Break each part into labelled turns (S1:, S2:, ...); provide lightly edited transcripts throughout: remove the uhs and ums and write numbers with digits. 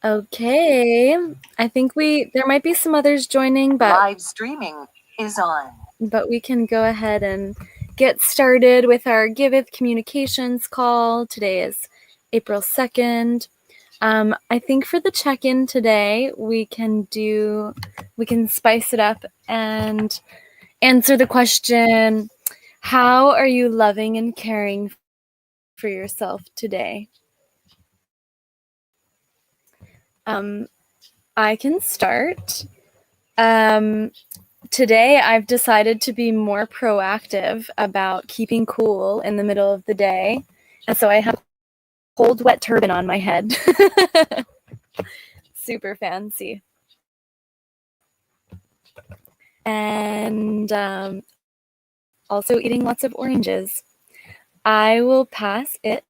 S1: Okay, I think there might be some others joining, but
S2: live streaming is on.
S1: But we can go ahead and get started with our Giveth communications call. Today is April 2nd. I think for the check-in today, we can spice it up and answer the question, how are you loving and caring for yourself today? I can start. Today, I've decided to be more proactive about keeping cool in the middle of the day. And so I have a cold, wet turban on my head. Super fancy. And also eating lots of oranges. I will pass it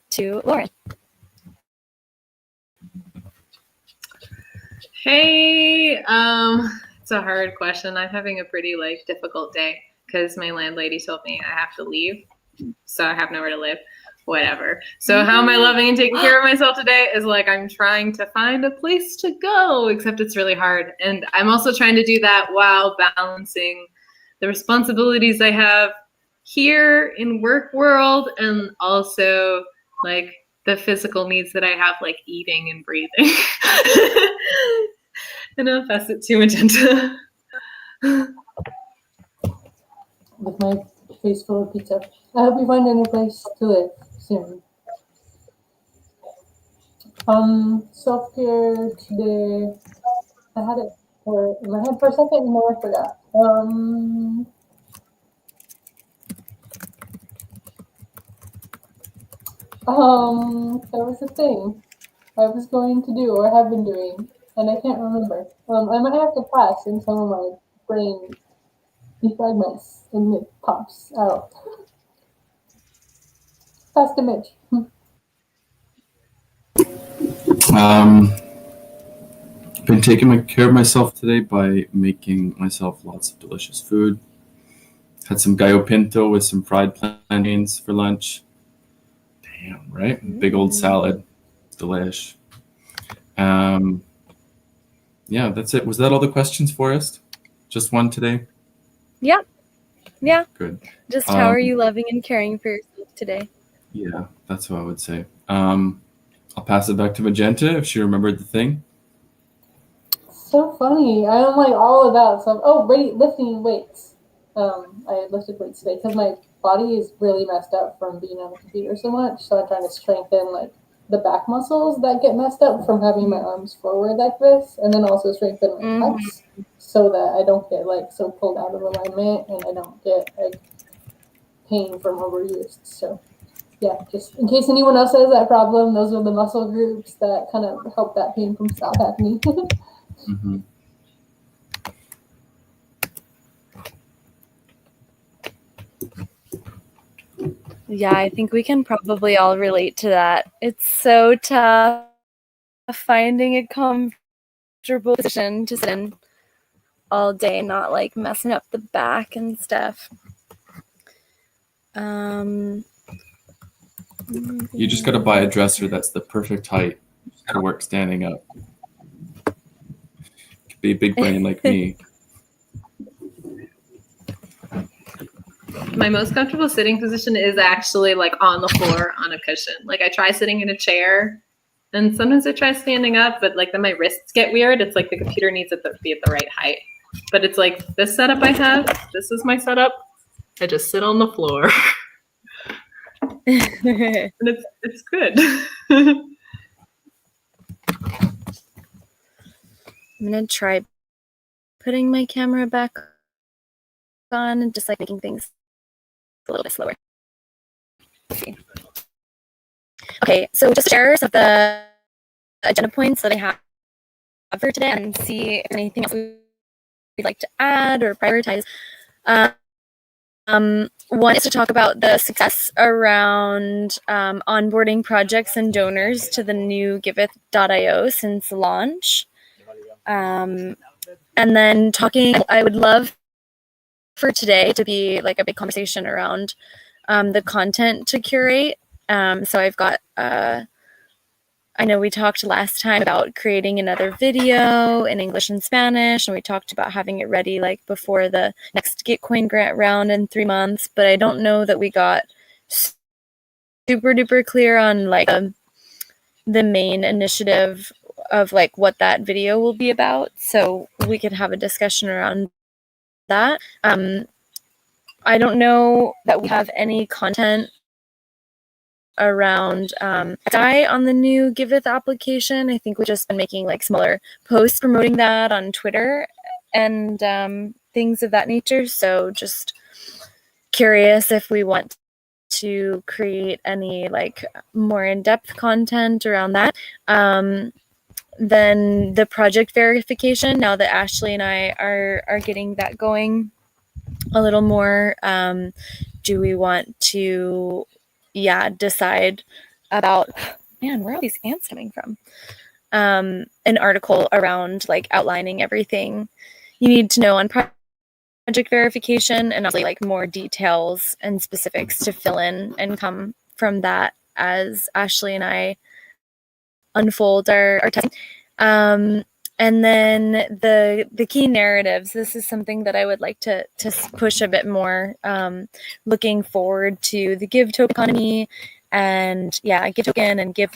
S1: to Lauren.
S3: Hey, it's a hard question. I'm having a pretty difficult day because my landlady told me I have to leave, so I have nowhere to live. Whatever. So how am I loving and taking care of myself today is I'm trying to find a place to go, except it's really hard. And I'm also trying to do that while balancing the responsibilities I have here in work world and also the physical needs that I have, like eating and breathing. And I'll pass it to Magenta.
S4: With my face full of pizza. I hope you find a new place to live soon. Self-care today. I had it in my head for a second and then I forgot. There was a thing I was going to do or have been doing, and I can't remember. I might have to pass in some of my brain defragments and it pops out. Pass to Mitch.
S5: Been taking care of myself today by making myself lots of delicious food. Had some gallo pinto with some fried plantains for lunch. Damn, right? Big old salad. Delish. Yeah, that's it. Was that all the questions, Forrest? Just one today?
S1: Yeah. Yeah.
S5: Good.
S1: Just how are you loving and caring for yourself today?
S5: Yeah, that's what I would say. I'll pass it back to Magenta if she remembered the thing.
S4: So funny. I don't like all of that stuff. Oh, lifting weights. I lifted weights today because my body is really messed up from being on the computer so much. So I'm trying to strengthen the back muscles that get messed up from having my arms forward like this, and then also strengthen my pecs so that I don't get so pulled out of alignment and I don't get pain from overuse. So yeah, just in case anyone else has that problem, those are the muscle groups that kind of help that pain from stop happening.
S5: Mm-hmm.
S1: Yeah, I think we can probably all relate to that. It's so tough finding a comfortable position to sit in all day, not messing up the back and stuff.
S5: You just got to buy a dresser that's the perfect height to work standing up. Could be a big brain like me.
S3: My most comfortable sitting position is actually on the floor on a cushion. I try sitting in a chair and sometimes I try standing up, but then my wrists get weird. It's the computer needs it to be at the right height. But it's this setup I have, this is my setup. I just sit on the floor. And it's good.
S1: I'm going to try putting my camera back on and just making things a little bit slower. Okay, so just share some of the agenda points that I have for today and see if there's anything else we'd like to add or prioritize. One is to talk about the success around onboarding projects and donors to the new Giveth.io since launch. And then I would love for today to be a big conversation around the content to curate. So I've got I know we talked last time about creating another video in English and Spanish, and we talked about having it ready like before the next Gitcoin grant round in 3 months, but I don't know that we got super duper clear on like the main initiative of like what that video will be about, so we could have a discussion around that. I don't know that we have any content around on the new Giveth application. I think we've just been making like smaller posts promoting that on Twitter and things of that nature. So just curious if we want to create any like more in-depth content around that. Then the project verification, now that Ashley and I are getting that going a little more, do we want to decide about, man, where are these ants coming from? An article around like outlining everything you need to know on project verification, and obviously like more details and specifics to fill in and come from that as Ashley and I unfold our testing. And then the key narratives. This is something that I would like to push a bit more. Looking forward to the Give token economy, and Give token and Give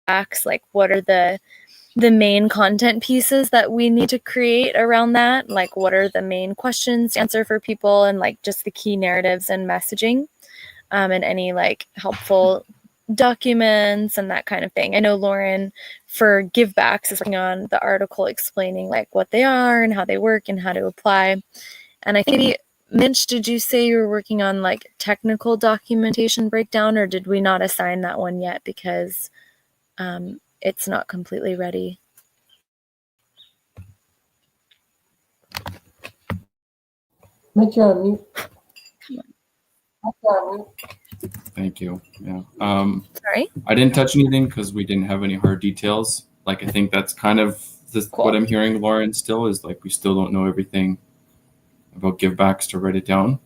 S1: backs. Like, what are the main content pieces that we need to create around that? Like, what are the main questions to answer for people, and like just the key narratives and messaging, and any like helpful documents and that kind of thing. I know Lauren for Givebacks is working on the article explaining like what they are and how they work and how to apply. And I think maybe, Mitch, did you say you were working on like technical documentation breakdown, or did we not assign that one yet because it's not completely ready?
S4: Mitch, you're on mute. Mitch, you're on mute.
S5: Thank you. Yeah.
S1: Sorry?
S5: I didn't touch anything because we didn't have any hard details. Like, I think that's kind of
S1: Cool.
S5: what I'm hearing, Lauren, still is like we still don't know everything about givebacks to write it down.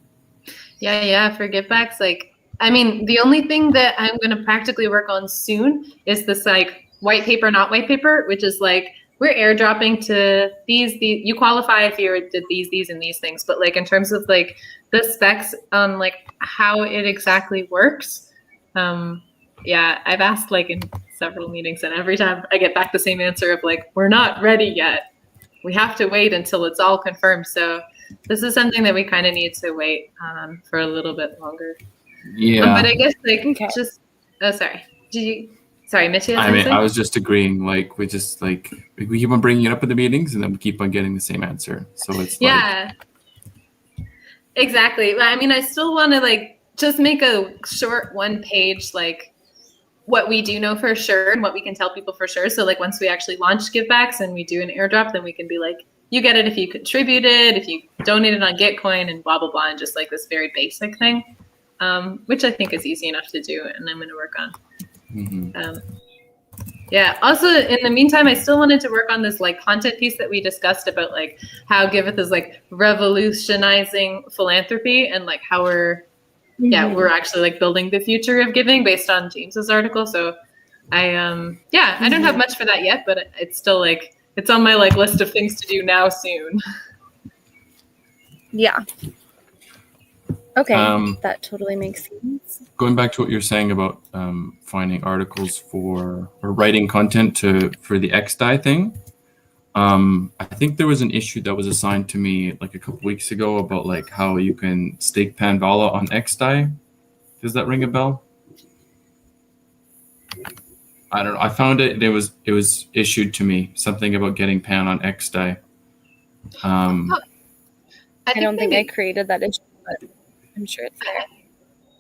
S3: Yeah, for givebacks, like, I mean, the only thing that I'm going to practically work on soon is this like white paper, not white paper, which is like, we're airdropping to these, you qualify if you did these, and these things. But like, in terms of like the specs on like how it exactly works, I've asked like in several meetings, and every time I get back the same answer of like, we're not ready yet. We have to wait until it's all confirmed. So this is something that we kind of need to wait for a little bit longer.
S5: Yeah.
S3: But I guess like
S1: Okay.
S3: Sorry, Mitch, you had
S5: I mean,
S3: something?
S5: I was just agreeing, like, we just like, we keep on bringing it up in the meetings and then we keep on getting the same answer. So it's
S3: like, exactly. I mean, I still want to like just make a short 1-page, like what we do know for sure and what we can tell people for sure. So like once we actually launch givebacks and we do an airdrop, then we can be like, you get it if you contributed, if you donated on Gitcoin, and blah, blah, blah, and just like this very basic thing, which I think is easy enough to do, and I'm going to work on.
S5: Mm-hmm.
S3: Also, in the meantime, I still wanted to work on this like content piece that we discussed about like how Giveth is like revolutionizing philanthropy, and like how we're actually like building the future of giving based on James's article. So I don't have much for that yet, but it's still like, it's on my like list of things to do now soon.
S1: Yeah. Okay, that totally makes sense.
S5: Going back to what you're saying about finding articles or writing content for the XDAI thing, I think there was an issue that was assigned to me like a couple weeks ago about like how you can stake Panvala on XDAI. Does that ring a bell? I don't know. I found it. It was issued to me, something about getting Pan on XDAI.
S1: I don't think I created that issue, but I'm sure it's there.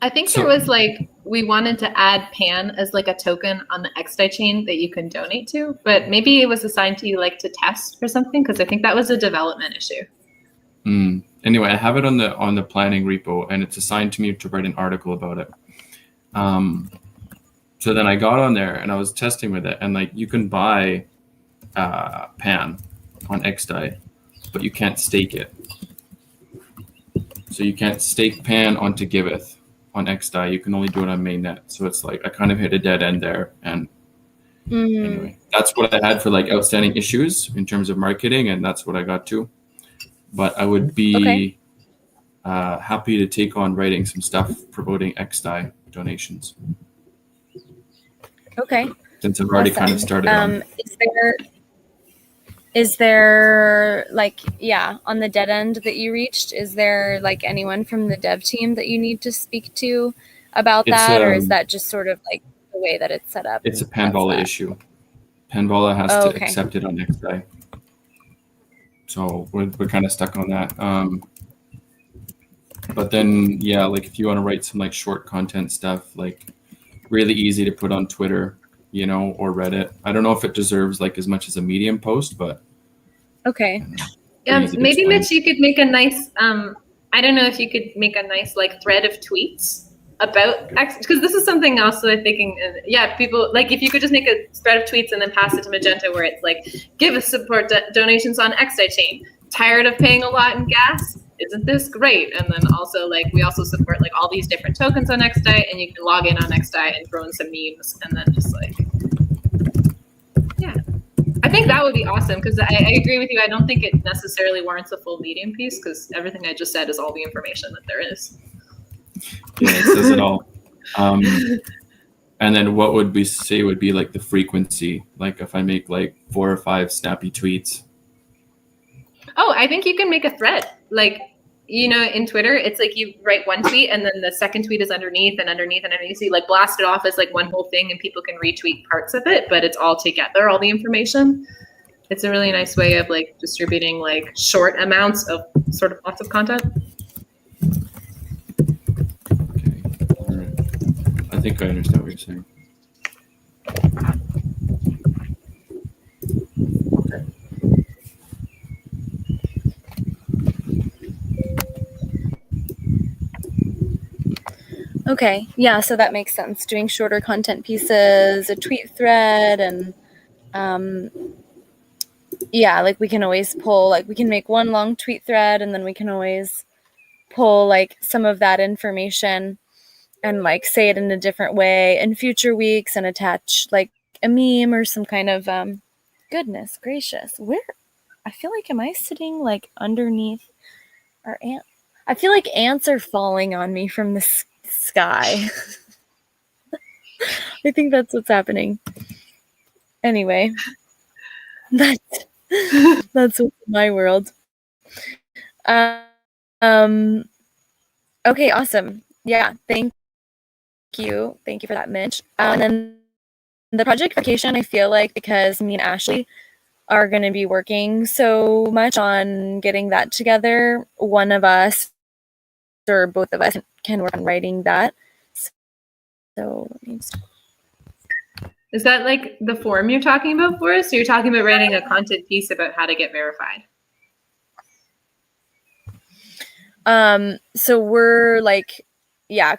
S3: I think there was like, we wanted to add Pan as like a token on the XDAI chain that you can donate to, but maybe it was assigned to you like to test or something, because I think that was a development issue.
S5: Anyway, I have it on the planning repo, and it's assigned to me to write an article about it. So then I got on there and I was testing with it, and like you can buy Pan on XDAI, but you can't stake it. So you can't stake Pan onto Giveth on XDAI. You can only do it on mainnet. So it's like I kind of hit a dead end there, and Anyway, that's what I had for like outstanding issues in terms of marketing, and that's what I got to. But I would be happy to take on writing some stuff promoting XDI donations.
S1: Okay.
S5: Since I've already kind of started on.
S1: Is there like, on the dead end that you reached, is there like anyone from the dev team that you need to speak to about that? Or is that just sort of like the way that it's set up?
S5: It's a Panvala issue. Panvala has to accept it on XDI. So we're kind of stuck on that. But then, like if you want to write some like short content stuff, like really easy to put on Twitter, or Reddit. I don't know if it deserves like as much as a Medium post, but
S3: maybe Mitch, you could make a nice I don't know if you could make a nice like thread of tweets about X, because this is something else that I'm thinking, people, like if you could just make a thread of tweets and then pass it to Magenta where it's like, give us support donations on XDI chain, tired of paying a lot in gas, isn't this great? And then also like we also support like all these different tokens on XDI, and you can log in on XDI and throw in some memes, and then just like, I think that would be awesome, because I agree with you. I don't think it necessarily warrants a full Medium piece, because everything I just said is all the information that there is.
S5: Yeah, it says it all. And then what would we say would be like the frequency? Like if I make like 4 or 5 snappy tweets.
S3: Oh, I think you can make a thread. Like, in Twitter, it's like you write one tweet and then the second tweet is underneath and underneath and underneath. So you like blast it off as like one whole thing, and people can retweet parts of it, but it's all together, all the information. It's a really nice way of like distributing like short amounts of sort of lots of content.
S5: I think I understand what you're saying.
S1: Okay. Yeah, so that makes sense. Doing shorter content pieces, a tweet thread, and like we can always pull, like we can make one long tweet thread, and then we can always pull like some of that information and like say it in a different way in future weeks and attach like a meme or some kind of goodness gracious, where I feel like, am I sitting like underneath our ant? I feel like ants are falling on me from the sky. I think that's what's happening. Anyway, that's what's in my world. Okay, awesome. Yeah, thank you for that, Mitch. And then the project vacation, I feel like because me and Ashley are going to be working so much on getting that together, one of us or both of us can work on writing that. So
S3: is that like the form you're talking about for us? So you're talking about writing a content piece about how to get verified?
S1: So we're like,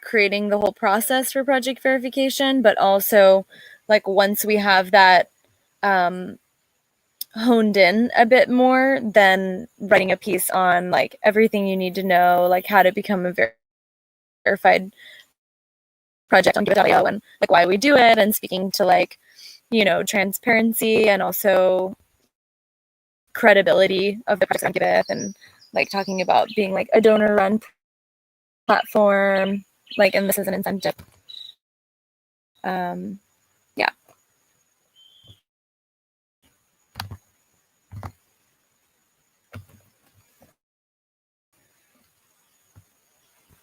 S1: creating the whole process for project verification, but also like once we have that honed in a bit more, then writing a piece on like everything you need to know, like how to become a verified project on Giveth.io and like why we do it, and speaking to like, transparency and also credibility of the project on Giveth, and like talking about being like a donor run platform, like, and this is an incentive.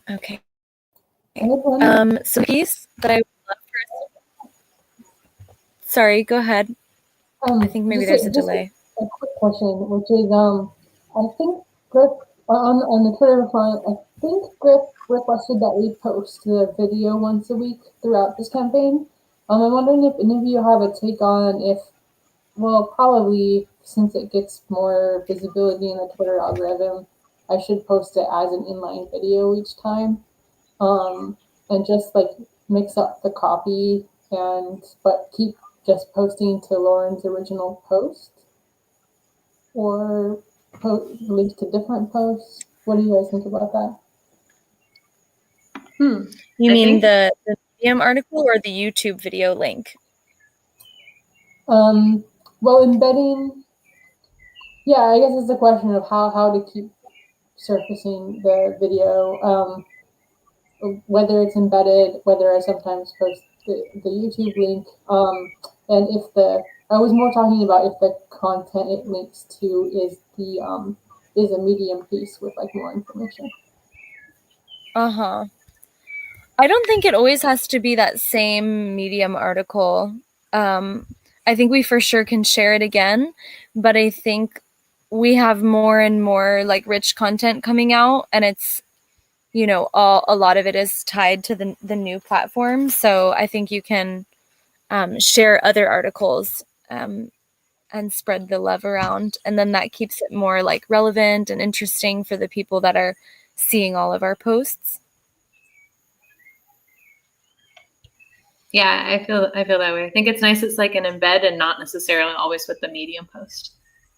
S1: Okay. So the piece that I would love for, sorry, go ahead. I think maybe there's a delay.
S4: A quick question, which is, I think Griff on the Twitter front, I think Griff requested that we post the video once a week throughout this campaign. I'm wondering if any of you have a take on if, well, probably since it gets more visibility in the Twitter algorithm, I should post it as an inline video each time, and just like mix up the copy but keep just posting to Lauren's original post, or link to different posts. What do you guys think about that?
S1: You mean the Medium article or the YouTube video link?
S4: Well, embedding, yeah, I guess it's a question of how to keep surfacing the video, whether it's embedded, whether I sometimes post the YouTube link, and if I was more talking about if the content it links to is a Medium piece with like more information.
S1: Uh-huh. I don't think it always has to be that same Medium article. I think we for sure can share it again, but I think we have more and more like rich content coming out, and it's, you know, a lot of it is tied to the new platform. So I think you can share other articles and spread the love around, and then that keeps it more like relevant and interesting for the people that are seeing all of our posts.
S3: Yeah, I feel that way. I think it's nice it's like an embed and not necessarily always with the Medium post.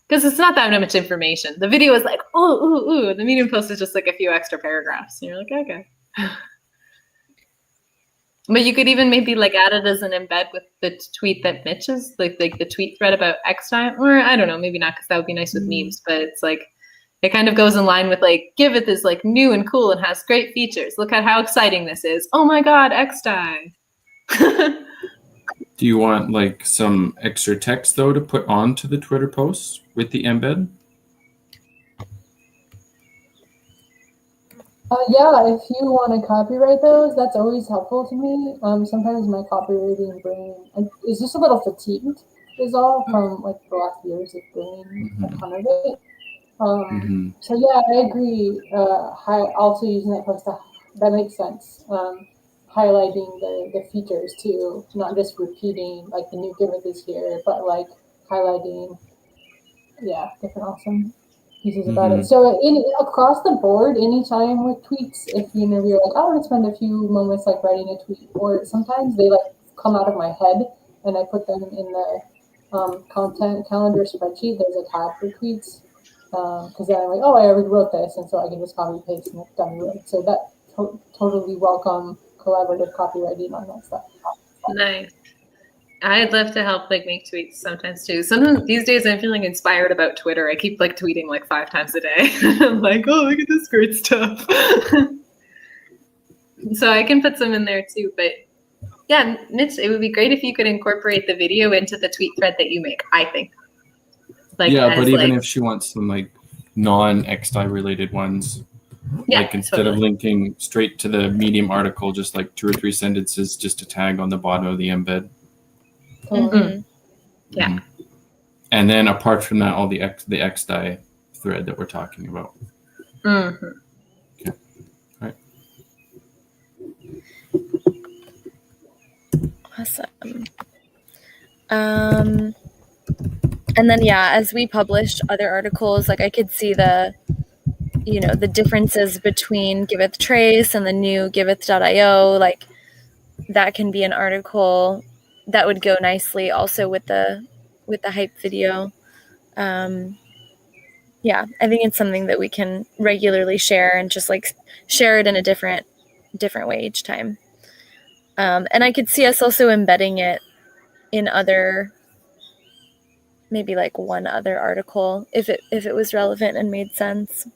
S3: Because it's not that much information. The video is like, oh, ooh, ooh. The Medium post is just like a few extra paragraphs. And you're like, okay. But you could even maybe like add it as an embed with the tweet that Mitch is, like the tweet thread about X time. Or I don't know, maybe not, because that would be nice with memes. But it's like, it kind of goes in line with like, Giveth is like new and cool and has great features. Look at how exciting this is. Oh my God, X time.
S5: Do you want like some extra text though to put onto the Twitter posts with the embed?
S4: Yeah, if you want to copyright those, that's always helpful to me. Sometimes my copywriting brain is just a little fatigued, is all, from like the last years of doing a ton of it. So yeah, I agree. Also using that post, that makes sense. Highlighting the features too, not just repeating like the new Giveth is here, but like highlighting, yeah, different awesome pieces about it. So across the board, anytime with tweets, if you're like, I want to spend a few moments like writing a tweet, or sometimes they like come out of my head and I put them in the content calendar spreadsheet. There's a tab for tweets, because then I'm like, oh, I already wrote this, and so I can just copy paste and it's done with. So that totally welcome collaborative copywriting on that stuff.
S3: Nice. I'd love to help like make tweets sometimes too. Sometimes these days I'm feeling inspired about Twitter. I keep like tweeting like 5 times a day. I'm like, oh, look at this great stuff. So I can put some in there too. But yeah, Mitch, it would be great if you could incorporate the video into the tweet thread that you make, I think. Like,
S5: yeah, but even if she wants some like non-XDI related ones,
S3: yeah,
S5: like instead of linking straight to the Medium article, just like 2 or 3 sentences, just a tag on the bottom of the embed.
S3: Yeah.
S5: And then apart from that, all the XDI thread that we're talking about. Okay. All right.
S1: Awesome. And then yeah, as we published other articles, like I could see the differences between Giveth Trace and the new Giveth.io. Like that can be an article that would go nicely also with the hype video. Yeah, I think it's something that we can regularly share and just like share it in a different way each time. And I could see us also embedding it in other, maybe like one other article if it was relevant and made sense.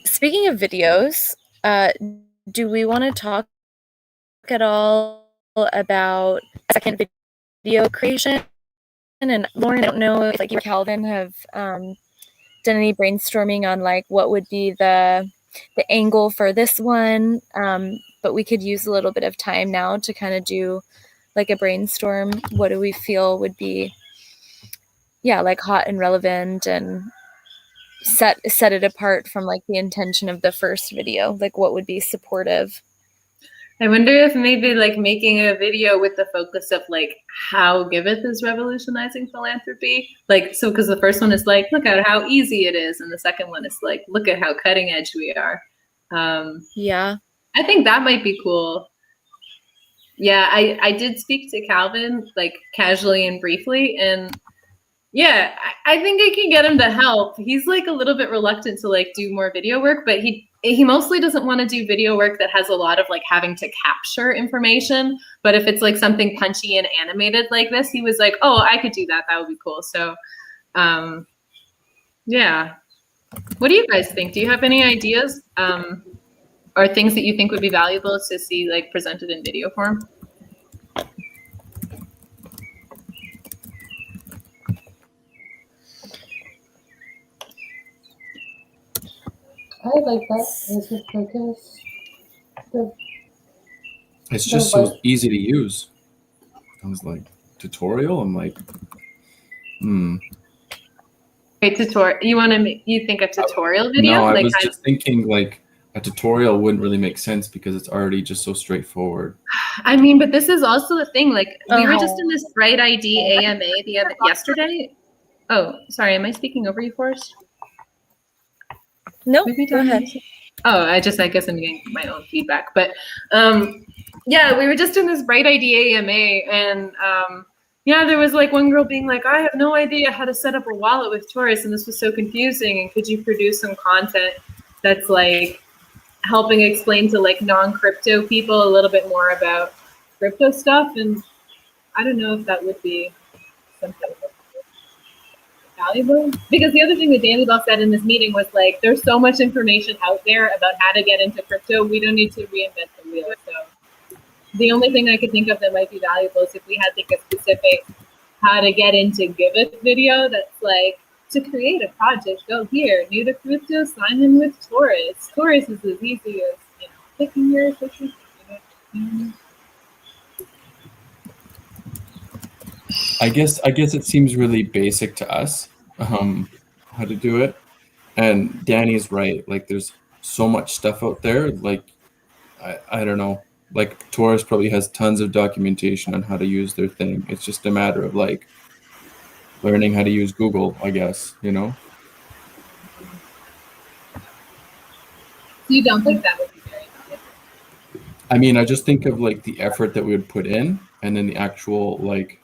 S1: Speaking of videos, do we want to talk at all about second video creation? And Lauren, I don't know if like you or Calvin have done any brainstorming on like what would be the angle for this one, but we could use a little bit of time now to kind of do like a brainstorm. What do we feel would be, like hot and relevant, and set it apart from like the intention of the first video? Like what would be supportive?
S3: I wonder if maybe like making a video with the focus of like how Giveth is revolutionizing philanthropy. Like, so because the first one is like, look at how easy it is. And the second one is like, look at how cutting edge we are.
S1: Yeah.
S3: I think that might be cool. Yeah, I did speak to Calvin like casually and briefly, and yeah, I think I can get him to help. He's like a little bit reluctant to like do more video work, but he he mostly doesn't want to do video work that has a lot of like having to capture information. But if it's like something punchy and animated like this, he was like, oh, I could do that. That would be cool. So, yeah. What do you guys think? Do you have any ideas or things that you think would be valuable to see like presented in video form?
S4: I like that as a focus.
S5: It's just so easy to use. I was like, tutorial? I'm like,
S3: Okay, tutorial. You think a tutorial video?
S5: No, I
S3: like
S5: was just thinking like a tutorial wouldn't really make sense because it's already just so straightforward.
S3: I mean, but this is also the thing. Like we were just in this Bright ID AMA yesterday. Oh, sorry. Am I speaking over you, Forrest?
S1: Nope, go ahead.
S3: Oh, I guess I'm getting my own feedback. But yeah, we were just in this Bright ID AMA, and yeah, there was like one girl being like, I have no idea how to set up a wallet with Taurus, and this was so confusing. And could you produce some content that's like helping explain to like non-crypto people a little bit more about crypto stuff? And I don't know if that would be something valuable, because the other thing that Danny Bell said in this meeting was like, there's so much information out there about how to get into crypto. We don't need to reinvent the wheel. So the only thing I could think of that might be valuable is if we had like a specific how to get into Giveth video that's like, to create a project, go here, new to crypto, sign in with Taurus. Taurus is as easy as, you know, clicking your social.
S5: I guess it seems really basic to us, how to do it. And Danny's right. Like, there's so much stuff out there. Like, I don't know. Like, Taurus probably has tons of documentation on how to use their thing. It's just a matter of like learning how to use Google, I guess. You know.
S3: So you don't think that would be very valuable?
S5: I mean, I just think of like the effort that we would put in, and then the actual like.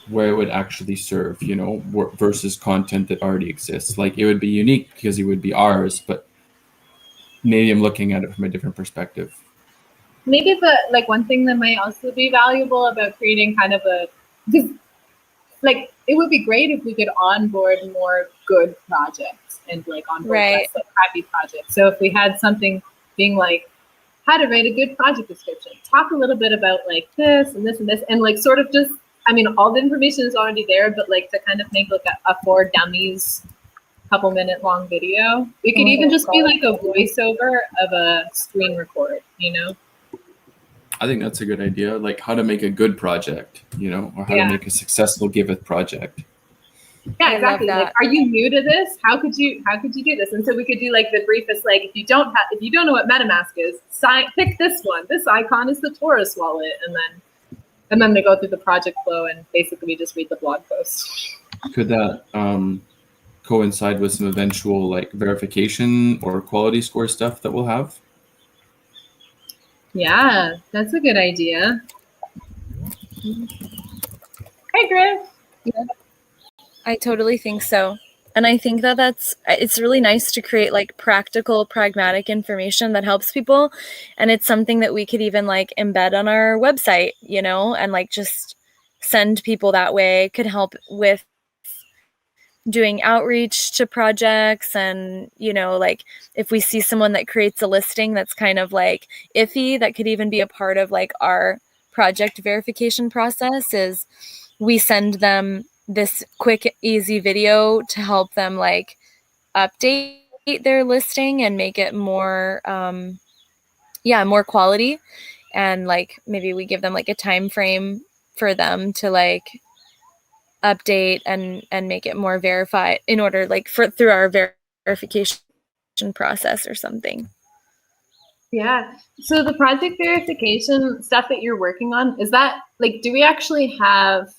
S5: Where it would actually serve, you know, versus content that already exists. Like, it would be unique because it would be ours, but maybe I'm looking at it from a different perspective.
S3: Maybe like one thing that might also be valuable about creating kind of because like it would be great if we could onboard more good projects and like onboard less like crappy projects. So if we had something being like, how to write a good project description, talk a little bit about like this and this and this, and like sort of just, I mean, all the information is already there, but like to kind of make like a for dummies couple minute long video. We could even just be like a voiceover of a screen record, you know?
S5: I think that's a good idea. Like how to make a good project, you know, or how to make a successful Giveth project.
S3: Yeah, exactly. Like, are you new to this? How could you do this? And so we could do like the briefest, like if you don't know what MetaMask is, pick this one. This icon is the Taurus wallet, and then they go through the project flow, and basically we just read the blog post.
S5: Could that coincide with some eventual like verification or quality score stuff that we'll have?
S3: Yeah, that's a good idea. Hey, Griff.
S1: Yeah. I totally think so. And I think that it's really nice to create like practical, pragmatic information that helps people. And it's something that we could even like embed on our website, you know, and like just send people that way. Could help with doing outreach to projects. And, you know, like if we see someone that creates a listing that's kind of like iffy, that could even be a part of like our project verification process, is we send them this quick, easy video to help them like update their listing and make it more, more quality. And like, maybe we give them like a time frame for them to like update and make it more verified in order like through our verification process or something.
S3: Yeah. So the project verification stuff that you're working on, is that like, do we actually have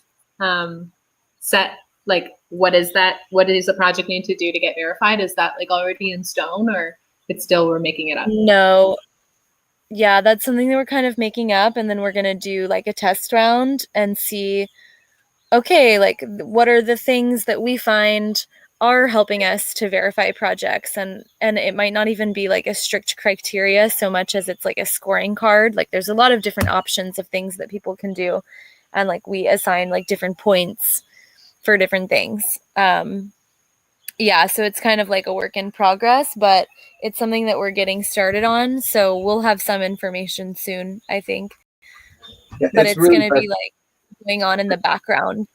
S3: set, like, what is that? What does the project need to do to get verified? Is that like already in stone, or it's still, we're making it up?
S1: No. Yeah, that's something that we're kind of making up. And then we're going to do like a test round and see, okay, like what are the things that we find are helping us to verify projects, and it might not even be like a strict criteria so much as it's like a scoring card. Like there's a lot of different options of things that people can do, and like we assign like different points for different things. Yeah, so it's kind of like a work in progress, but it's something that we're getting started on, so we'll have some information soon, I think.
S6: Yeah,
S1: But it's
S6: really
S1: going to be like going on in the background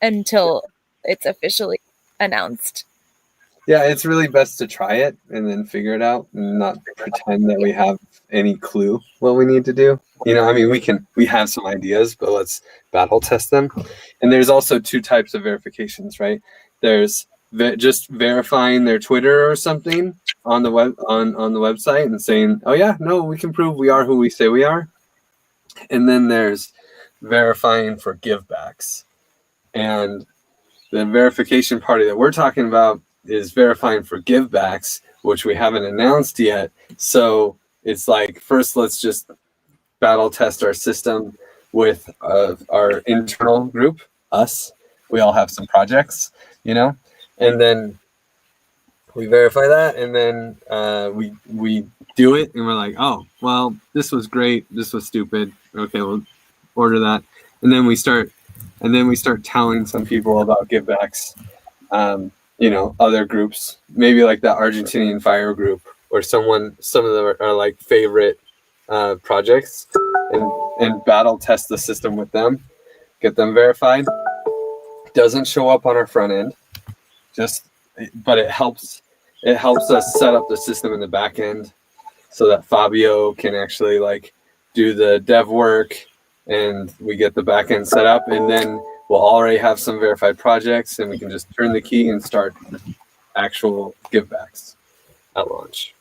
S1: until it's officially announced.
S6: Yeah, it's really best to try it and then figure it out and not pretend that we have any clue what we need to do. You know, I mean, we have some ideas, but let's battle test them. And there's also two types of verifications, right? There's just verifying their Twitter or something on the web on the website and saying, "Oh yeah, no, we can prove we are who we say we are." And then there's verifying for givebacks. And the verification party that we're talking about is verifying for givebacks, which we haven't announced yet. So it's like, first, let's just battle test our system with our internal group, us. We all have some projects, you know, and then we verify that, and then we do it, and we're like, oh, well, this was great, this was stupid. Okay, we'll order that, and then we start telling some people about givebacks. You know, other groups, maybe like the Argentinian fire group, or some of them are like favorite projects, and battle test the system with them, get them verified. Doesn't show up on our front end, but it helps us set up the system in the back end so that Fabio can actually like do the dev work, and we get the back end set up, and then we'll already have some verified projects, and we can just turn the key and start actual givebacks at launch.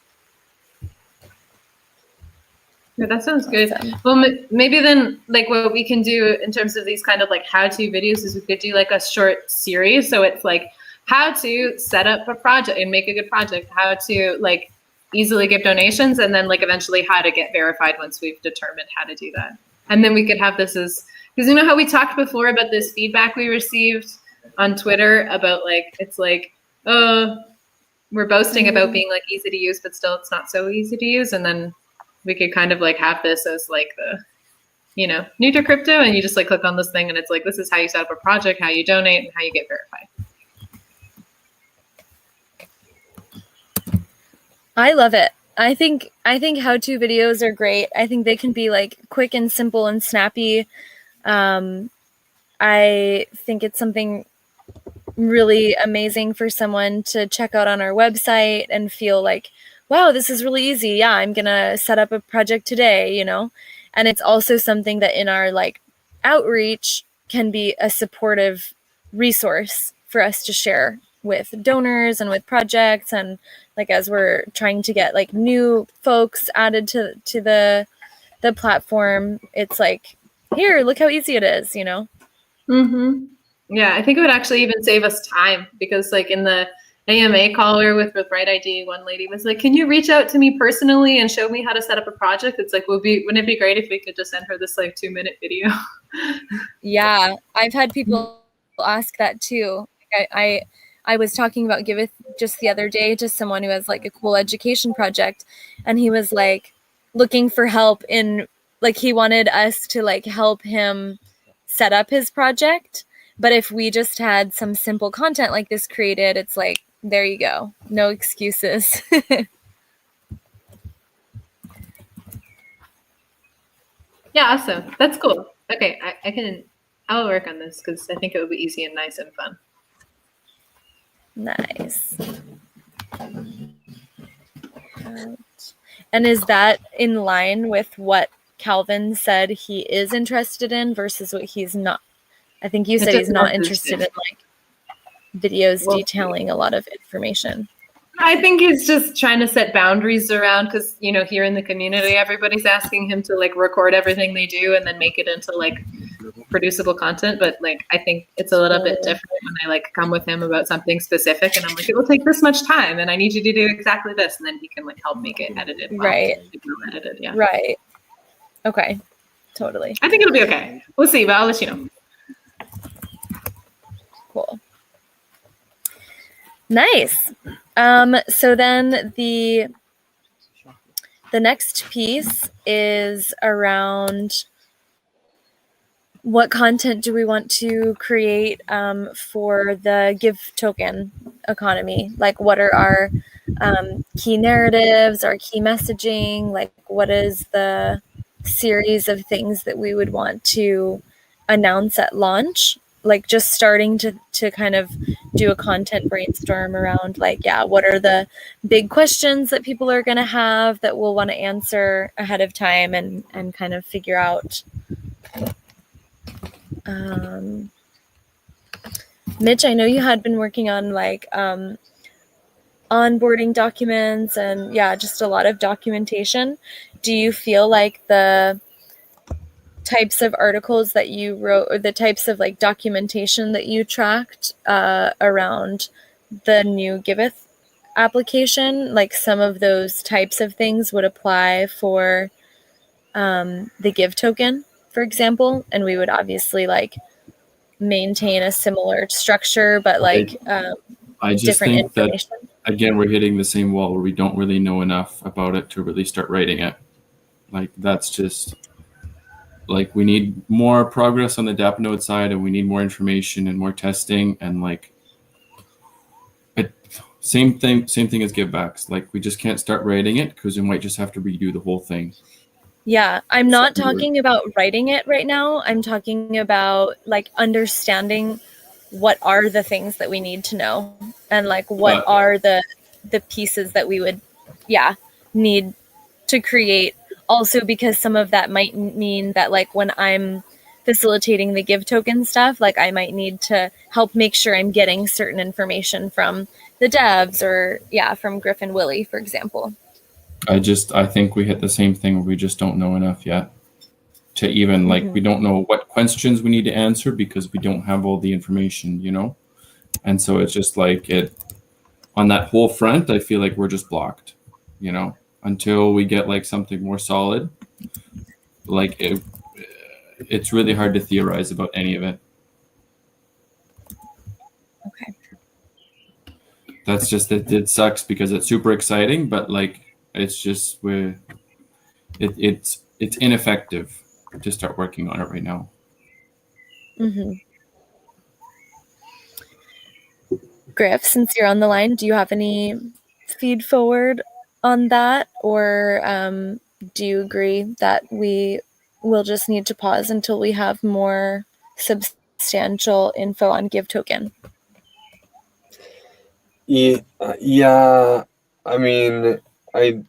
S3: Yeah, that sounds good. Well, maybe then, like, what we can do in terms of these kind of like how-to videos is we could do like a short series. So it's like how to set up a project and make a good project, how to like easily give donations, and then like eventually how to get verified once we've determined how to do that. And then we could have this as, because you know how we talked before about this feedback we received on Twitter about like, it's like, we're boasting about being like easy to use, but still it's not so easy to use. And then we could kind of like have this as like the, you know, new to crypto, and you just like click on this thing and it's like, this is how you set up a project, how you donate, and how you get verified.
S1: I love it. I think how-to videos are great. I think they can be like quick and simple and snappy. I think it's something really amazing for someone to check out on our website and feel like, wow, this is really easy. Yeah, I'm going to set up a project today, you know? And it's also something that in our like outreach can be a supportive resource for us to share with donors and with projects. And like, as we're trying to get like new folks added to the platform, it's like, here, look how easy it is, you know?
S3: Mm-hmm. Yeah, I think it would actually even save us time, because like in the AMA call we were with Right ID, one lady was like, can you reach out to me personally and show me how to set up a project? It's like, wouldn't it be great if we could just send her this like 2-minute video?
S1: Yeah, I've had people ask that too. I was talking about Giveth just the other day to someone who has like a cool education project, and he was like looking for help in, like, he wanted us to like help him set up his project. But if we just had some simple content like this created, it's like, there you go. No excuses.
S3: Yeah, awesome. That's cool. Okay, I'll work on this because I think it would be easy and nice and fun.
S1: Nice. And is that in line with what Calvin said he is interested in versus what he's not? I think you said he's not interested in like videos detailing a lot of information.
S3: I think he's just trying to set boundaries around, because, you know, here in the community, everybody's asking him to like record everything they do and then make it into like producible content. But like, I think it's a little bit different when I like come with him about something specific and I'm like, it will take this much time and I need you to do exactly this. And then he can like help make it edited.
S1: Right.
S3: Edited, yeah.
S1: Right. Okay. Totally.
S3: I think it'll be okay. We'll see, but I'll let you know.
S1: Cool. Nice. So then the next piece is around what content do we want to create for the Give token economy? Like, what are our key narratives, our key messaging? Like, what is the series of things that we would want to announce at launch? Like, just starting to kind of do a content brainstorm around, like, yeah, what are the big questions that people are going to have that we'll want to answer ahead of time and kind of figure out. Mitch, I know you had been working on like onboarding documents and just a lot of documentation. Do you feel like the types of articles that you wrote or the types of like documentation that you tracked around the new Giveth application, like some of those types of things would apply for the Give token, for example, and we would obviously like maintain a similar structure, but like
S5: I just
S1: different
S5: think
S1: information.
S5: that, again, we're hitting the same wall where we don't really know enough about it to really start writing it. Like, that's just, like, we need more progress on the dApp node side, and we need more information and more testing, and like, same thing as givebacks. Like, we just can't start writing it because we might just have to redo the whole thing.
S1: Yeah, I'm not talking about writing it right now. I'm talking about like understanding what are the things that we need to know and like what are the pieces that we would need to create. Also, because some of that might mean that like when I'm facilitating the Give token stuff, like I might need to help make sure I'm getting certain information from the devs or from Griffin Willie, for example.
S5: I think we hit the same thing where we just don't know enough yet to even like, we don't know what questions we need to answer because we don't have all the information, you know? And so it's just like on that whole front, I feel like we're just blocked, you know, until we get like something more solid. Like it's really hard to theorize about any of it.
S1: Okay.
S5: That's just it sucks because it's super exciting, but like it's just it's ineffective to start working on it right now.
S1: Griff, since you're on the line, do you have any feed forward on that, or do you agree that we will just need to pause until we have more substantial info on Give token?
S6: Yeah. I mean, I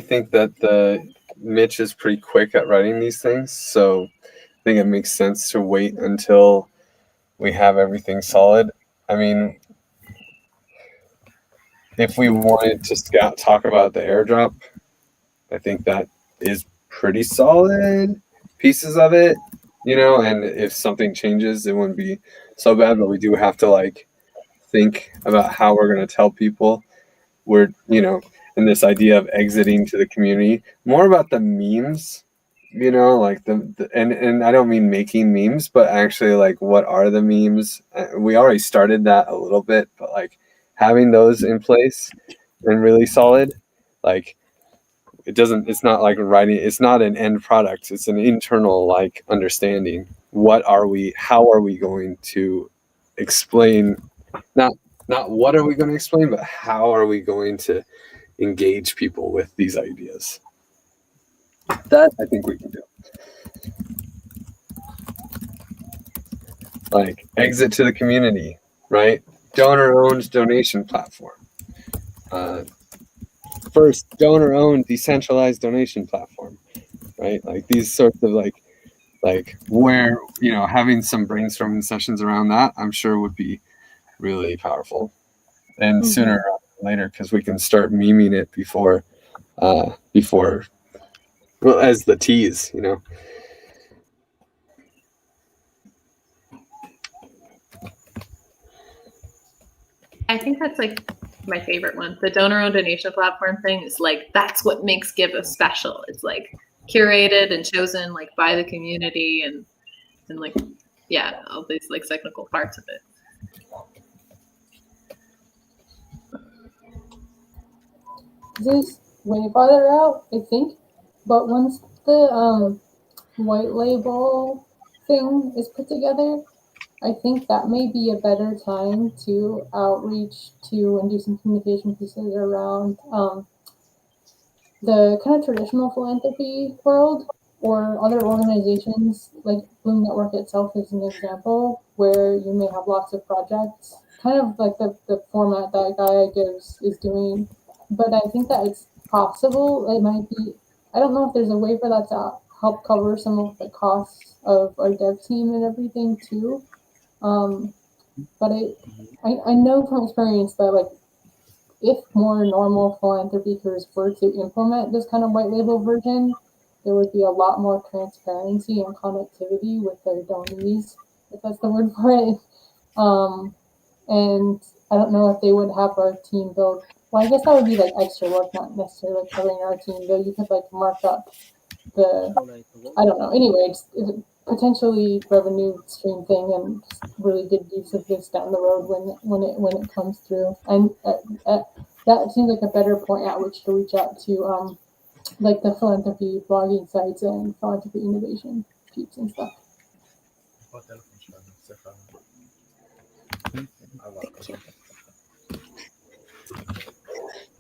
S6: think that Mitch is pretty quick at writing these things, so I think it makes sense to wait until we have everything solid. I mean, if we wanted to talk about the airdrop, I think that is pretty solid pieces of it, you know, and if something changes, it wouldn't be so bad, but we do have to like think about how we're going to tell people we're, you know, and this idea of exiting to the community, more about the memes, you know, like and I don't mean making memes, but actually like what are the memes? We already started that a little bit, but like having those in place and really solid, like it's not like writing, it's not an end product, it's an internal like understanding. How are we going to explain, not what are we going to explain, but how are we going to engage people with these ideas? That I think we can do. Like exit to the community, right? Donor-owned donation platform. First donor-owned decentralized donation platform, right? Like these sorts of like where, you know, having some brainstorming sessions around that, I'm sure would be really powerful. And sooner rather than later, because we can start memeing it before well, as the tease, you know.
S3: I think that's like my favorite one. The donor-owned donation platform thing is like, that's what makes Giveth special. It's like curated and chosen like by the community and like, all these like technical parts of it.
S4: exist way farther out, I think. But once the white label thing is put together, I think that may be a better time to outreach to and do some communication pieces around the kind of traditional philanthropy world or other organizations like Bloom Network itself is an example where you may have lots of projects, kind of like the format that Gaia gives is doing. But I think that it's possible. It might be, I don't know if there's a way for that to help cover some of the costs of our dev team and everything too. But I know from experience that like if more normal philanthropies were to implement this kind of white label version, there would be a lot more transparency and connectivity with their donees, if that's the word for it. And I don't know if they would have our team build. Well, I guess that would be like extra work, not necessarily like covering our team, though you could like mark up the, I don't know. Anyway, it's potentially revenue stream thing and really good use of this down the road when it comes through. And that seems like a better point at which to reach out to like the philanthropy blogging sites and philanthropy innovation peeps and stuff.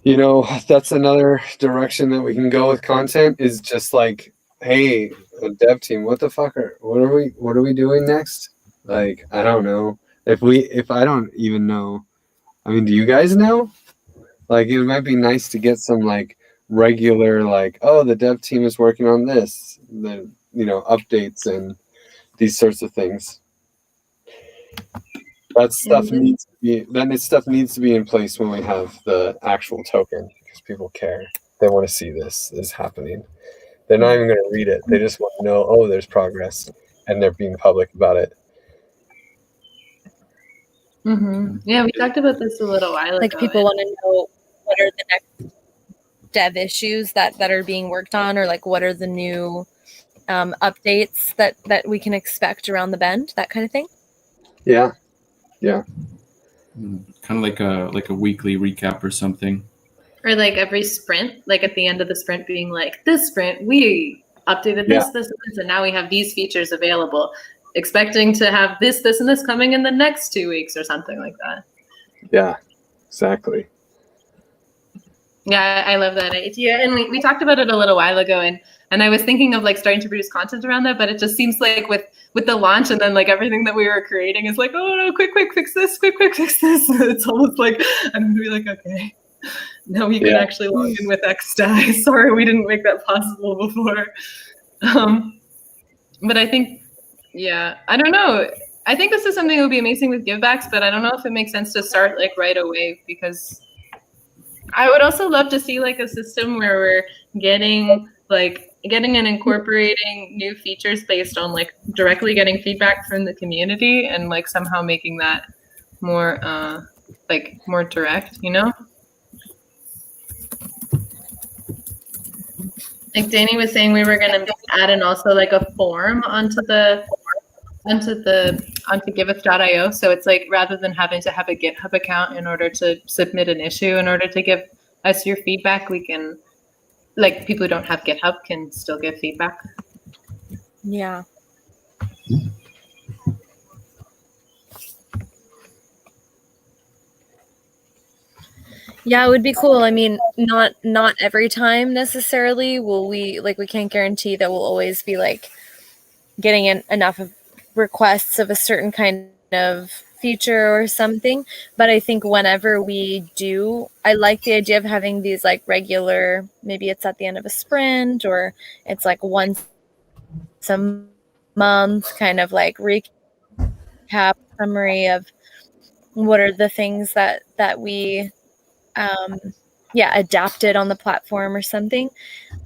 S6: You know, that's another direction that we can go with content is just like, hey, a dev team, what are we doing next? Like, I don't know. If I don't even know, I mean, do you guys know? Like, it might be nice to get some like regular, like, oh, the dev team is working on this, the updates and these sorts of things. That stuff needs to be in place when we have the actual token because people care. They want to see this is happening. They're not even going to read it. They just want to know, oh, there's progress, and they're being public about it.
S3: Mm-hmm. Yeah, we talked about this a little while ago.
S1: Like people want to know what are the next dev issues that are being worked on, or like what are the new updates that we can expect around the bend, that kind of thing.
S6: Yeah.
S5: Kind of like a weekly recap or something.
S3: Or like every sprint, like at the end of the sprint being like, this sprint, we updated this, and now we have these features available. Expecting to have this, and this coming in the next 2 weeks or something like that.
S6: Yeah, exactly.
S3: Yeah, I love that idea. And we talked about it a little while ago, and I was thinking of like starting to produce content around that, but it just seems like with the launch and then like everything that we were creating is like, oh no, quick fix this, quick fix this. It's almost like I'm gonna be like, okay, now we can actually log in with XDAI. Sorry, we didn't make that possible before. But I think, yeah, I don't know. I think this is something that would be amazing with givebacks, but I don't know if it makes sense to start like right away, because I would also love to see like a system where we're getting and incorporating new features based on like directly getting feedback from the community and like somehow making that more more direct, Like Danny was saying, we were going to add in also like a form onto Giveth.io. So it's like, rather than having to have a GitHub account in order to submit an issue, in order to give us your feedback, we can, like, people who don't have GitHub can still give feedback.
S1: Yeah. Yeah, it would be cool. I mean, not every time necessarily will we can't guarantee that we'll always be like getting enough of requests of a certain kind of feature or something. But I think whenever we do, I like the idea of having these like regular, maybe it's at the end of a sprint or it's like once a month kind of like recap summary of what are the things that we adapted on the platform or something.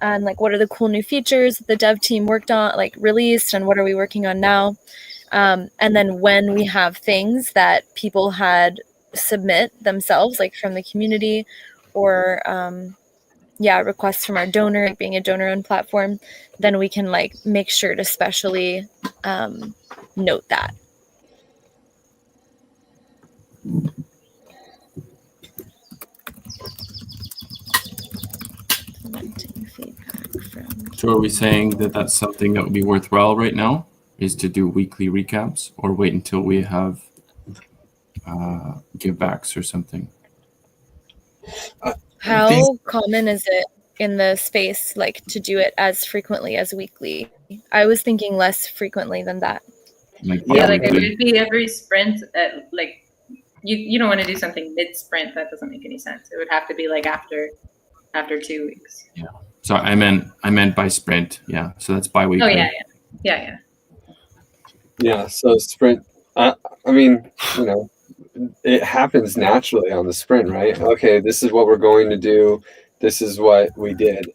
S1: And like, what are the cool new features that the dev team worked on, like released, and what are we working on now? And then when we have things that people had submit themselves, like from the community or requests from our donor, like being a donor-owned platform, then we can like make sure to specially note that.
S5: So are we saying that that's something that would be worthwhile right now, is to do weekly recaps, or wait until we have give backs or something?
S1: How common is it in the space, like, to do it as frequently as weekly? I was thinking less frequently than that.
S5: Like
S3: Yeah, like it
S5: bi-weekly?
S3: would be every sprint at like you don't want to do something mid sprint. That doesn't make any sense. It would have to be like after 2 weeks.
S5: So I meant by sprint. Yeah. So that's bi-weekly.
S3: Oh yeah.
S6: Yeah, so sprint. I mean, you know, it happens naturally on the sprint, right? Okay, this is what we're going to do. This is what we did.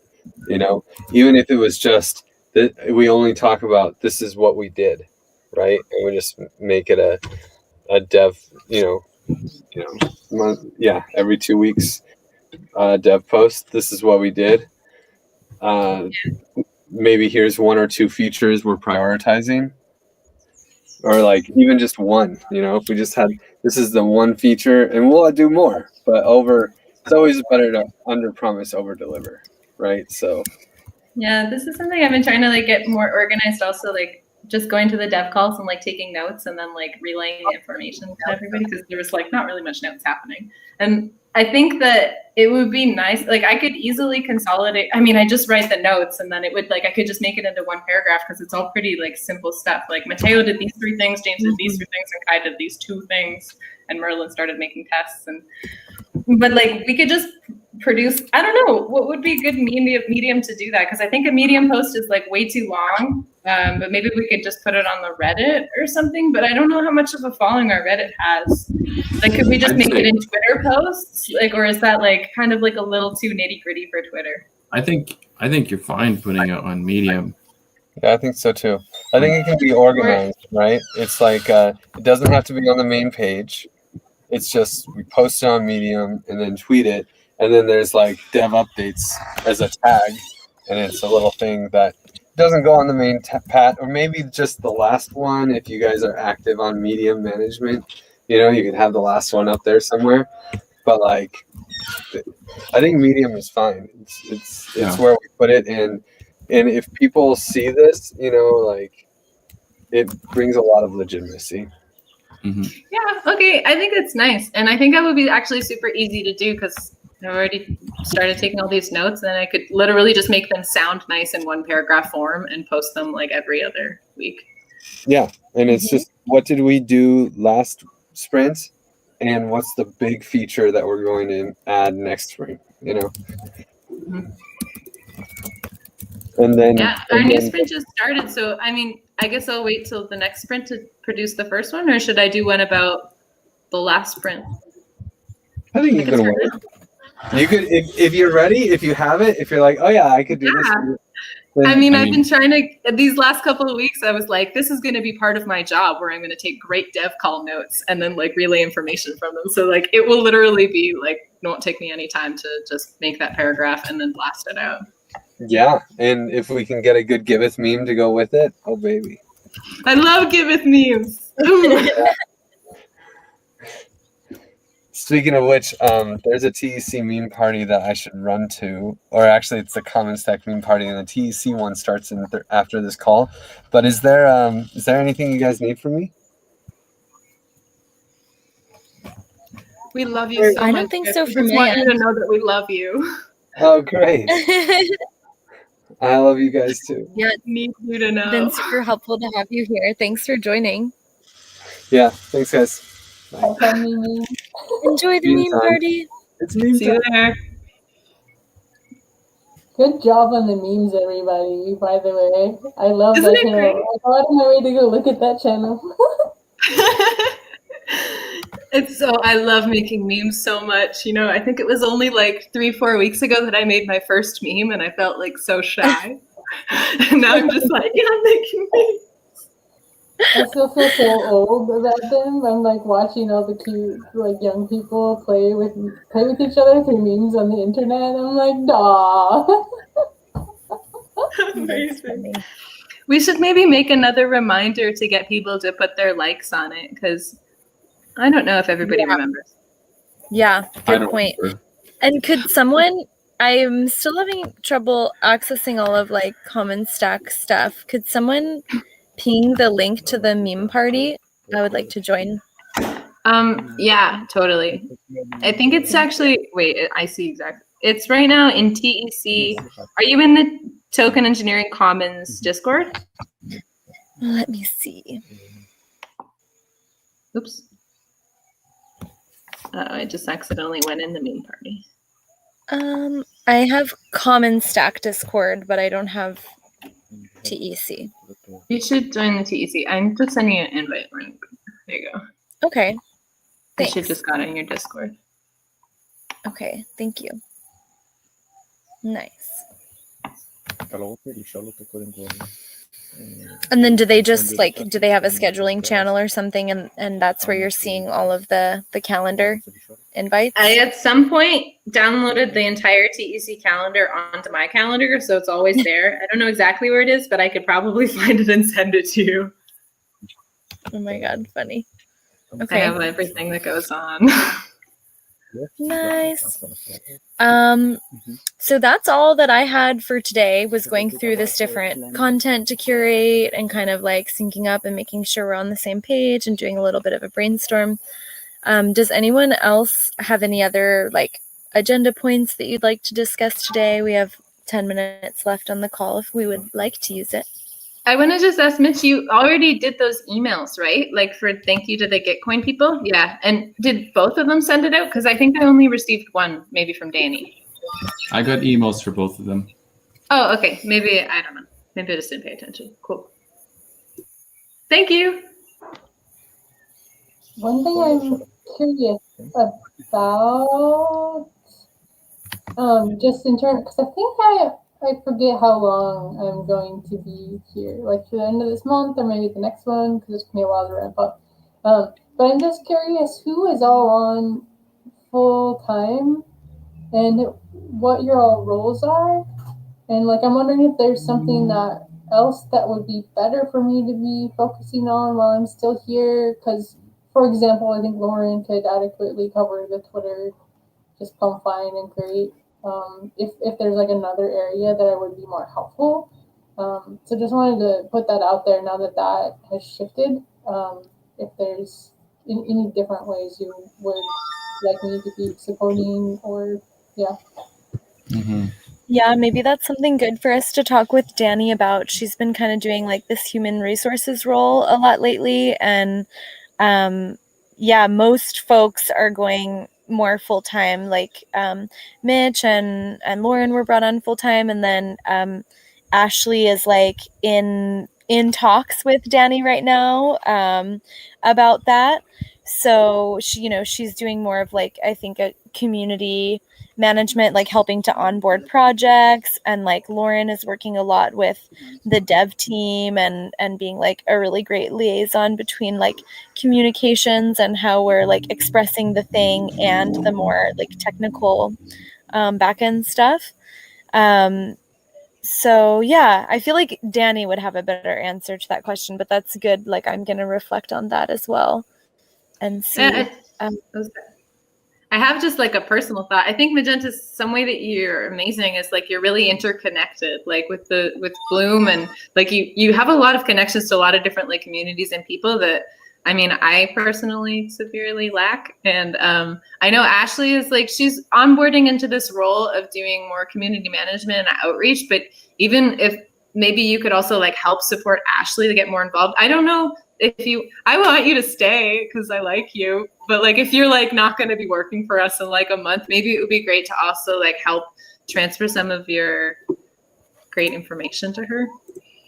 S6: You know, even if it was just that we only talk about this is what we did, right? And we just make it a dev, every 2 weeks, dev post. This is what we did. Maybe here's 1 or 2 features we're prioritizing, or like even just one. You know, if we just had this is the one feature, and we'll do more, but it's always better to under promise, over deliver, right? So
S3: Yeah, this is something I've been trying to like get more organized. Also, like just going to the dev calls and like taking notes and then like relaying the information to everybody, because there was like not really much notes happening. And I think that it would be nice, like I could easily consolidate. I mean, I just write the notes and then it would like I could just make it into one paragraph, because it's all pretty like simple stuff. Like Mateo did these 3 things, James did these 3 things, and Kai did these 2 things, and Merlin started making tests. But like we could just produce, I don't know what would be a good medium to do that, because I think a Medium post is like way too long, but maybe we could just put it on the Reddit or something. But I don't know how much of a following our Reddit has. Like, could we just make it in Twitter posts, like, or is that like kind of like a little too nitty gritty for Twitter?
S5: I think you're fine putting it on Medium.
S6: yeah, I think so too. I think it can be organized, right? It's like it doesn't have to be on the main page. It's just we post it on Medium and then tweet it, and then there's like dev updates as a tag, and it's a little thing that doesn't go on the main pat, or maybe just the last one if you guys are active on Medium management. You know, you could have the last one up there somewhere, but like I think Medium is fine. It's where we put it, and if people see this, you know, like it brings a lot of legitimacy.
S5: Mm-hmm.
S3: Yeah, okay, I think it's nice, and I think that would be actually super easy to do, because I've already started taking all these notes, and I could literally just make them sound nice in 1 paragraph form and post them like every other week.
S6: Yeah, and it's just, what did we do last sprint, and what's the big feature that we're going to add next spring, you know? And then
S3: our new sprint just started, so I mean, I guess I'll wait till the next sprint to produce the first one, or should I do one about the last sprint?
S6: I think you can wait. You could, if you're ready, if you have it, if you're like, oh yeah, I could do this. Then,
S3: I mean, I've been trying to, these last couple of weeks, I was like, this is going to be part of my job, where I'm going to take great dev call notes and then like relay information from them. So like, it will literally be like, it won't take me any time to just make that paragraph and then blast it out.
S6: Yeah, and if we can get a good Giveth meme to go with it, oh baby.
S3: I love Giveth memes.
S6: Speaking of which, there's a TEC meme party that I should run to, or actually it's the Common Stack meme party, and the TEC one starts after this call. But is there anything you guys need from me?
S3: We love you so much.
S1: I don't think so for me.
S3: I want you to know that we love you.
S6: Oh, great. I love you guys too.
S1: Yeah,
S3: need you to know.
S1: It's been super helpful to have you here. Thanks for joining.
S6: Yeah, thanks guys.
S4: Bye.
S1: Enjoy the meme party.
S6: It's meme
S3: See you there.
S4: Good job on the memes, everybody, by the way. I love
S3: Isn't
S4: that
S3: it
S4: channel.
S3: great?
S4: I go out of my way to go look at that channel.
S3: I love making memes so much. You know, I think it was only like 3-4 weeks ago that I made my first meme, and I felt like so shy. And now I'm just like, yeah, I'm making memes.
S4: I still feel so old about them. I'm like watching all the cute, like, young people play with each other through memes on the internet. I'm like, nah.
S3: Amazing. We should maybe make another reminder to get people to put their likes on it, because I don't know if everybody remembers.
S1: Yeah, good point. And could someone I'm still having trouble accessing all of like Common Stack stuff. Could someone ping the link to the meme party? I would like to join.
S3: Yeah, totally. I think it's actually, wait, I see exactly. It's right now in TEC. Are you in the Token Engineering Commons Discord?
S1: Let me see.
S3: Oops. I just accidentally went in the meme party.
S1: I have Common Stack Discord, but I don't have TEC.
S3: You should join the TEC. I'm just sending you an invite link. There you go.
S1: Okay.
S3: You
S1: Thanks.
S3: should just got in your Discord.
S1: Okay, thank you. Nice. And then do they just like, do they have a scheduling channel or something, and that's where you're seeing all of the calendar invites?
S3: I at some point downloaded the entire TEC calendar onto my calendar, so it's always there. I don't know exactly where it is, but I could probably find it and send it to you.
S1: Oh my god, funny.
S3: I
S1: Okay.
S3: have everything that goes on.
S1: Nice. So that's all that I had for today, was going through this different content to curate and kind of like syncing up and making sure we're on the same page and doing a little bit of a brainstorm. Does anyone else have any other like agenda points that you'd like to discuss today? We have 10 minutes left on the call if we would like to use it.
S3: I want to just ask Mitch, you already did those emails, right? Like for thank you to the Gitcoin people? Yeah. And did both of them send it out? Because I think I only received one, maybe from Danny.
S5: I got emails for both of them.
S3: Oh, okay. Maybe, I don't know. Maybe I just didn't pay attention. Cool. Thank you.
S4: One thing I'm curious about, just in terms, because I think I forget how long I'm going to be here, like to the end of this month or maybe the next one, because it's going to be a while to ramp up. But I'm just curious who is all on full time and what your all roles are. And like, I'm wondering if there's something that else that would be better for me to be focusing on while I'm still here. Because, for example, I think Lauren could adequately cover the Twitter just plumb fine and great. If there's like another area that I would be more helpful. So just wanted to put that out there now that that has shifted. If there's any different ways you would like me to be supporting, or yeah.
S5: Mm-hmm.
S1: Yeah, maybe that's something good for us to talk with Danny about. She's been kind of doing like this human resources role a lot lately. And yeah, most folks are going more full-time, like Mitch and Lauren were brought on full-time. And then Ashley is like in talks with Danny right now about that. So she, she's doing more of like, I think, a community management, like helping to onboard projects, and like Lauren is working a lot with the dev team and being like a really great liaison between like communications and how we're like expressing the thing and the more like technical back-end stuff. So yeah, I feel like Danny would have a better answer to that question, but that's good. Like, I'm gonna reflect on that as well and see.
S3: I have just like a personal thought. I think Magenta, some way that you're amazing is like you're really interconnected, like with Bloom, and like you have a lot of connections to a lot of different like communities and people that, I mean, I personally severely lack. And I know Ashley is like, she's onboarding into this role of doing more community management and outreach, but even if maybe you could also like help support Ashley to get more involved. I don't know if I want you to stay because I like you, but like if you're like not going to be working for us in like a month, maybe it would be great to also like help transfer some of your great information to her.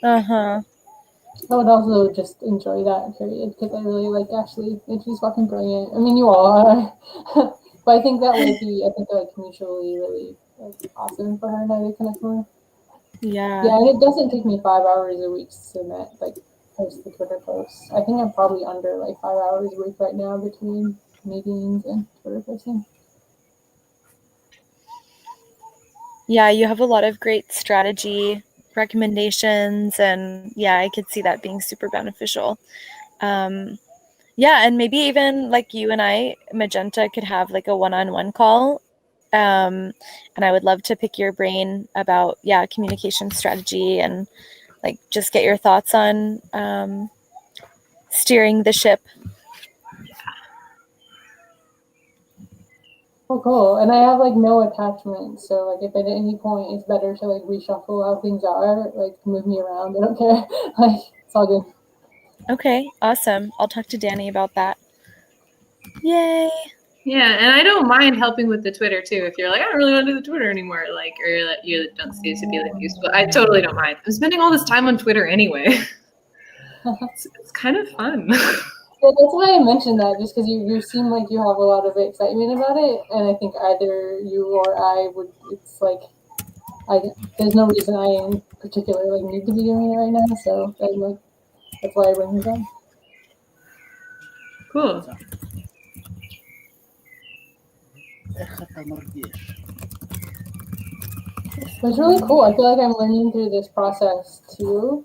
S1: Uh-huh.
S4: I would also just enjoy that period because I really like Ashley and she's fucking brilliant. I mean, you all are, but I think that would be, like mutually really like awesome for her and I to connect more.
S1: Yeah.
S4: Yeah, and it doesn't take me 5 hours a week to submit, like, post the Twitter posts. I think I'm probably under like 5 hours a week right now between meetings and Twitter posting.
S1: Yeah, you have a lot of great strategy recommendations, and yeah, I could see that being super beneficial. Yeah, and maybe even like you and I, Magenta, could have like a one-on-one call And I would love to pick your brain about, communication strategy and like just get your thoughts on steering the ship.
S4: Oh, cool. And I have like no attachment, so like if at any point it's better to like reshuffle how things are, like move me around. I don't care. Like it's all good.
S1: Okay, awesome. I'll talk to Danny about that. Yay.
S3: Yeah, and I don't mind helping with the Twitter too. If you're like, I don't really want to do the Twitter anymore, like, or you don't see it to be like useful, I totally don't mind. I'm spending all this time on Twitter anyway. It's kind of fun.
S4: Yeah, that's why I mentioned that, just because you seem like you have a lot of excitement about it, and I think either you or I would. It's like, there's no reason I in particular like need to be doing it right now, so that's why I bring this up.
S3: Cool.
S4: It's really cool. I feel like I'm learning through this process too,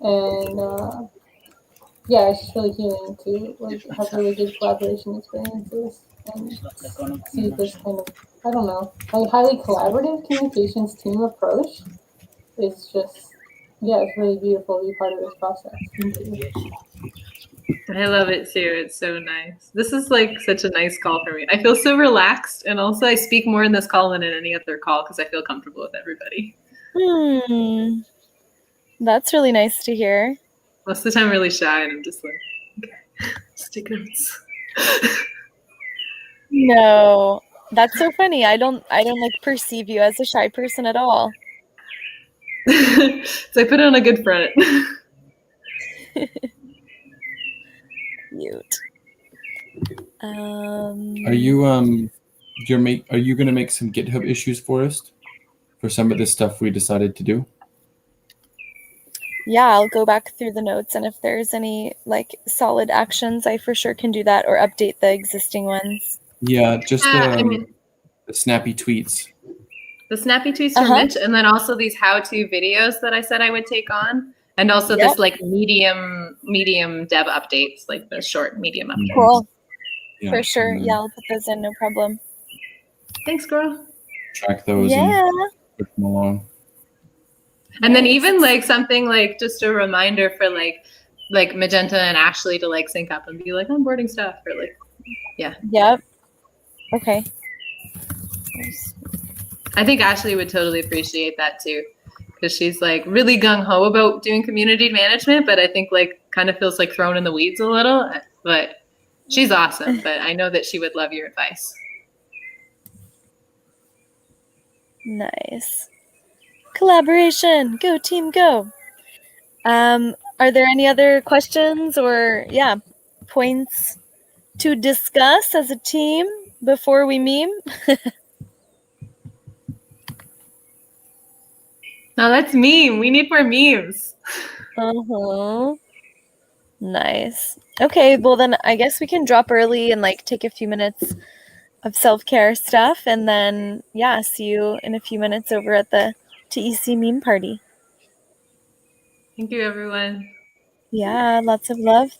S4: and yeah, it's just really healing to like have really good collaboration experiences and see this kind of, I don't know, like highly collaborative communications team approach is just, yeah, it's really beautiful to be part of this process. Thank you.
S3: I love it too. It's so nice. This is like such a nice call for me. I feel so relaxed, and also I speak more in this call than in any other call because I feel comfortable with everybody.
S1: That's really nice to hear.
S3: Most of the time I'm really shy and I'm just like, okay, just take notes.
S1: No, that's so funny. I don't like perceive you as a shy person at all.
S3: So I put on a good front.
S1: Cute.
S5: Are you are you gonna make some GitHub issues for us for some of the stuff we decided to do?
S1: Yeah, I'll go back through the notes, and if there's any like solid actions, I for sure can do that or update the existing ones.
S5: Yeah, just
S3: the
S5: snappy tweets.
S3: The snappy tweets from Mitch, and then also these how-to videos that I said I would take on, and also this like medium dev updates, like the short medium updates.
S1: Cool.
S5: Yeah,
S1: for sure. Yeah, I'll put those in, no problem.
S3: Thanks, girl.
S5: Track those
S1: Yeah.
S5: and put them along.
S3: And then even like something like just a reminder for like Magenta and Ashley to like sync up and be like onboarding stuff or like, yeah.
S1: Yep. Okay.
S3: I think Ashley would totally appreciate that too, because she's like really gung ho about doing community management, but I think like kind of feels like thrown in the weeds a little. But she's awesome. But I know that she would love your advice.
S1: Nice. Collaboration. Go team, go. Are there any other questions or points to discuss as a team before we meme?
S3: No, let's meme. We need more memes.
S1: Nice. Okay, well then I guess we can drop early and like take a few minutes of self-care stuff, and then see you in a few minutes over at the TEC meme party.
S3: Thank you, everyone.
S1: Yeah, lots of love.